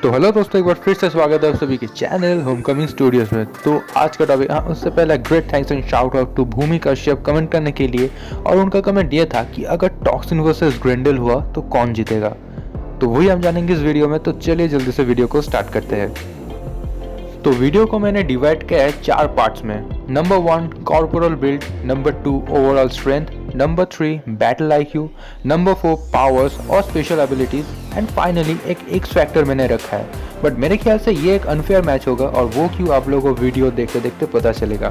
तो हेलो दोस्तों, एक बार फिर से स्वागत है आप सभी के चैनल होमकमिंग स्टूडियोज में। तो आज का टॉपिक, उससे पहले great thanks and shout out to Bhumi Kashyap comment करने के लिए। और उनका कमेंट ये था कि अगर टॉक्सिन वर्सेस ग्रिंडल हुआ तो कौन जीतेगा, तो वही हम जानेंगे इस वीडियो में। तो चलिए जल्दी से वीडियो को स्टार्ट करते हैं। तो वीडियो को मैंने डिवाइड किया है 4 पार्ट्स में। Number 1 corporal build, number 2 overall strength, number 3 battle IQ, number 4 powers और स्पेशल एबिलिटीज, एंड फाइनली एक एक्स फैक्टर मैंने रखा है। बट मेरे ख्याल से ये एक अनफेयर मैच होगा, और वो क्यों आप लोगों को वीडियो देखते देखते पता चलेगा।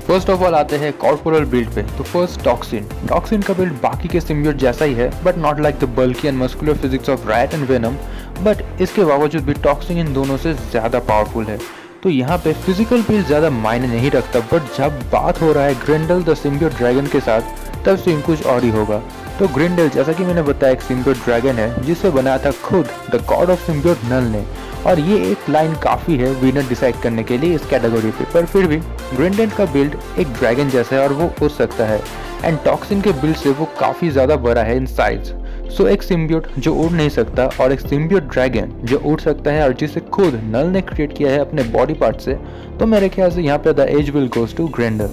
फर्स्ट ऑफ ऑल आते हैं कॉर्पोरल बिल्ड पे। तो फर्स्ट टॉक्सिन का बिल्ड बाकी के सिम्बियोट जैसा ही है, but not like the bulky and muscular physique of Riot and Venom. But इसके बावजूद भी टॉक्सिन इन दोनों से ज़्यादा पावरफुल है। तो यहाँ पे फिजिकल बिल्ड ज़्यादा मायने नहीं रखता, बट जब बात हो रहा है ग्रिंडल द सिम्बियोट ड्रैगन के साथ, तब सीन कुछ और ही होगा। तो ग्रिंडल, जैसा कि मैंने बताया, एक सिम्बियोट ड्रैगन है जिसे बनाया था खुद द गॉड ऑफ सिम्बियोट नल ने। और ये एक लाइन काफ़ी है विनर डिसाइड करने के लिए इस कैटेगरी पे। पर फिर भी ग्रिंडल का बिल्ड एक ड्रैगन जैसा है और वो उड़ सकता है, एंड टॉक्सिन के बिल्ड से वो काफ़ी ज़्यादा बड़ा है इन साइज। सो एक सिम्बियोट जो उड़ नहीं सकता और एक सिम्बियोट ड्रैगन जो उड़ सकता है, और जिसे खुद नल ने क्रिएट किया है अपने बॉडी पार्ट से, तो मेरे ख्याल से यहाँ पे the edge will goes to Grindle.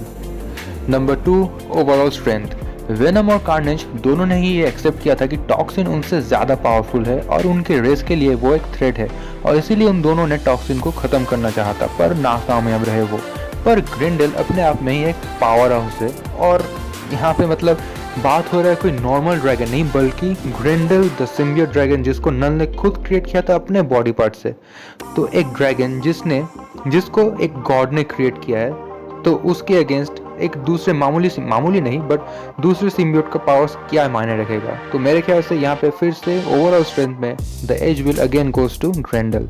Number 2 overall strength. Venom और कार्नेज दोनों ने ही ये एक्सेप्ट किया था कि टॉक्सिन उनसे ज़्यादा पावरफुल है और उनके रेस के लिए वो एक थ्रेट है, और इसीलिए उन दोनों ने टॉक्सिन को ख़त्म करना चाहा था, पर नाकामयाब रहे वो। पर ग्रिंडल अपने आप में ही एक पावर हाउस है, और यहाँ पे मतलब बात हो रहा है कोई नॉर्मल ड्रैगन नहीं, बल्कि ग्रिंडल द सिम्बियोट ड्रैगन, जिसको नल ने खुद क्रिएट किया था अपने बॉडी पार्ट से। तो एक ड्रैगन जिसको एक गॉड ने क्रिएट किया है, तो उसके अगेंस्ट एक दूसरे मामूली नहीं बट दूसरे सिम्बियोट का पावर्स क्या मायने रखेगा। तो मेरे ख्याल से यहाँ पे फिर से ओवरऑल स्ट्रेंथ में the edge will again goes to Grindle.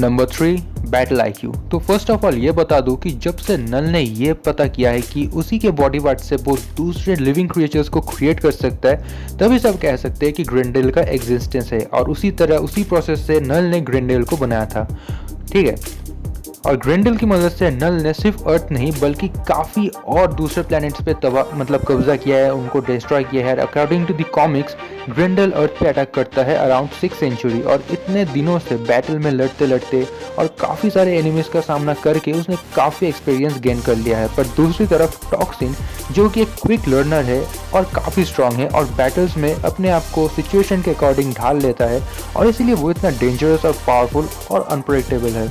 Number 3 battle IQ. तो फर्स्ट ऑफ ऑल ये बता दूं कि जब से नल ने ये पता किया है कि उसी के बॉडी पार्ट से वो दूसरे लिविंग क्रिएचर्स को क्रिएट कर सकता है, तभी सब कह सकते हैं कि ग्रिंडल का एग्जिस्टेंस है। और उसी प्रोसेस से नल ने ग्रिंडल को बनाया था, ठीक है। और ग्रिंडल की मदद से नल ने सिर्फ अर्थ नहीं बल्कि काफ़ी और दूसरे प्लैनेट्स पे कब्जा किया है, उनको डिस्ट्रॉय किया है। अकॉर्डिंग टू द कॉमिक्स, ग्रिंडल अर्थ पे अटैक करता है अराउंड 6th सेंचुरी, और इतने दिनों से बैटल में लड़ते और काफ़ी सारे एनिमीज का सामना करके उसने काफ़ी एक्सपीरियंस गेन कर लिया है। पर दूसरी तरफ टॉक्सिन, जो कि एक क्विक लर्नर है और काफ़ी स्ट्रांग है, और बैटल्स में अपने आप को सिचुएशन के अकॉर्डिंग ढाल लेता है, और इसीलिए वो इतना डेंजरस और पावरफुल और अनप्रेडिक्टेबल है।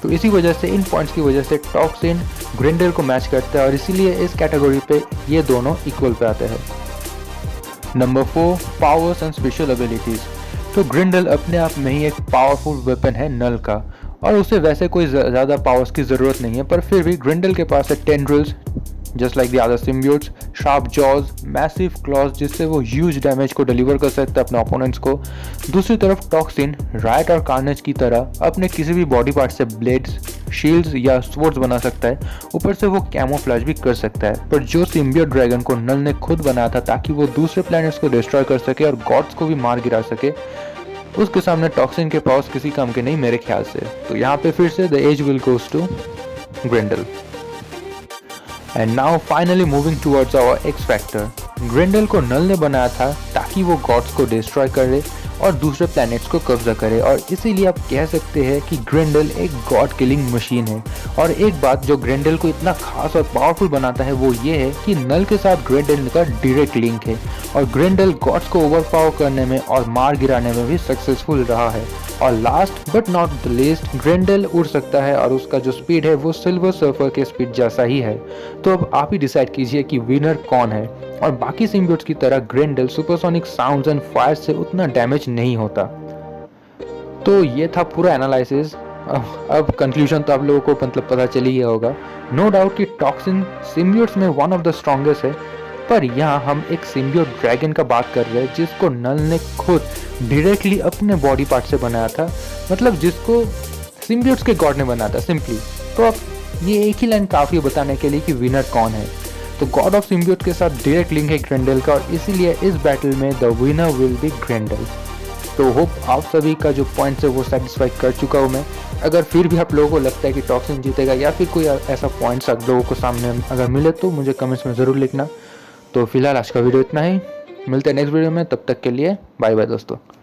तो इसी वजह से, इन पॉइंट्स की वजह से टॉक्सिन ग्रिंडल को मैच करता है, और इसीलिए इस कैटेगरी पे ये दोनों इक्वल पे आते हैं। Number 4 powers and special abilities. तो ग्रिंडल अपने आप में ही एक पावरफुल वेपन है नल का, और उसे वैसे कोई ज़्यादा पावर्स की ज़रूरत नहीं है। पर फिर भी ग्रिंडल के पास है tendrils just like the other symbiotes, sharp jaws, massive clause, जिससे वो ह्यूज डैमेज को डिलीवर कर सकता है अपने ओपोनेंट्स को। दूसरी तरफ टॉक्सिन राइट और कार्नेज की तरह अपने किसी भी बॉडी पार्ट से ब्लेड्स, शील्ड्स या स्वॉर्ड्स बना सकता है। ऊपर से वो कैमोफ्लेज भी कर सकता है। पर जो सिम्बियोट ड्रैगन को नल ने खुद बनाया था ताकि वो दूसरे प्लैनेट्स को डिस्ट्रॉय कर सके और गॉड्स को भी मार गिरा सके, उसके सामने टॉक्सिन के पावर्स किसी काम के नहीं मेरे ख्याल से। तो यहाँ पे फिर से the edge will goes to Grindle. And now finally moving towards our X factor. Grindle को नल ने बनाया था ताकि वो गॉड्स को डिस्ट्रॉय करे और दूसरे प्लैनेट्स को कब्जा करे, और इसीलिए आप कह सकते हैं कि ग्रिंडल एक गॉड किलिंग मशीन है। और एक बात जो ग्रिंडल को इतना खास और पावरफुल बनाता है वो ये है कि नल के साथ ग्रिंडल का डायरेक्ट लिंक है, और ग्रिंडल गॉड्स को ओवरपावर करने में और मार गिराने में भी सक्सेसफुल रहा है। और last but not the least, Grindle उड़ सकता है, और उसका जो स्पीड है वो सिल्वर सर्फर के स्पीड जैसा ही है। तो अब आप ही डिसाइड कीजिए कि विनर कौन है। और बाकी सिम्बियोट्स की तरह ग्रिंडल सुपरसोनिक साउंड्स एंड फायर से उतना डैमेज नहीं होता। तो ये था पूरा एनालिसिस। अब कंक्लूजन तो आप लोगों को मतलब पता चल ही गया होगा। नो डाउट कि टॉक्सिन सिम्बियोट्स में वन ऑफ द स्ट्रॉन्गेस्ट है, पर यहाँ हम एक सिम्बियोट ड्रैगन का बात कर रहे हैं जिसको नल ने खुद डायरेक्टली अपने बॉडी पार्ट से बनाया था, मतलब जिसको सिम्बियोट्स के गॉड ने बनाया था सिंपली। तो अब ये एक ही लाइन काफ़ी है बताने के लिए कि विनर कौन है। तो गॉड ऑफ सिम्बियोट के साथ डायरेक्ट लिंक है ग्रिंडल का, और इसीलिए इस बैटल में द विनर विल बी ग्रिंडल। तो होप आप सभी का जो पॉइंट्स है वो सेटिस्फाई कर चुका हूँ मैं। अगर फिर भी आप लोगों को लगता है कि टॉक्सिन जीतेगा या फिर कोई ऐसा पॉइंट्स आप लोगों को सामने अगर मिले तो मुझे कमेंट्स में ज़रूर लिखना। तो फिलहाल आज का वीडियो इतना ही, मिलते हैं नेक्स्ट वीडियो में, तब तक के लिए बाय बाय दोस्तों।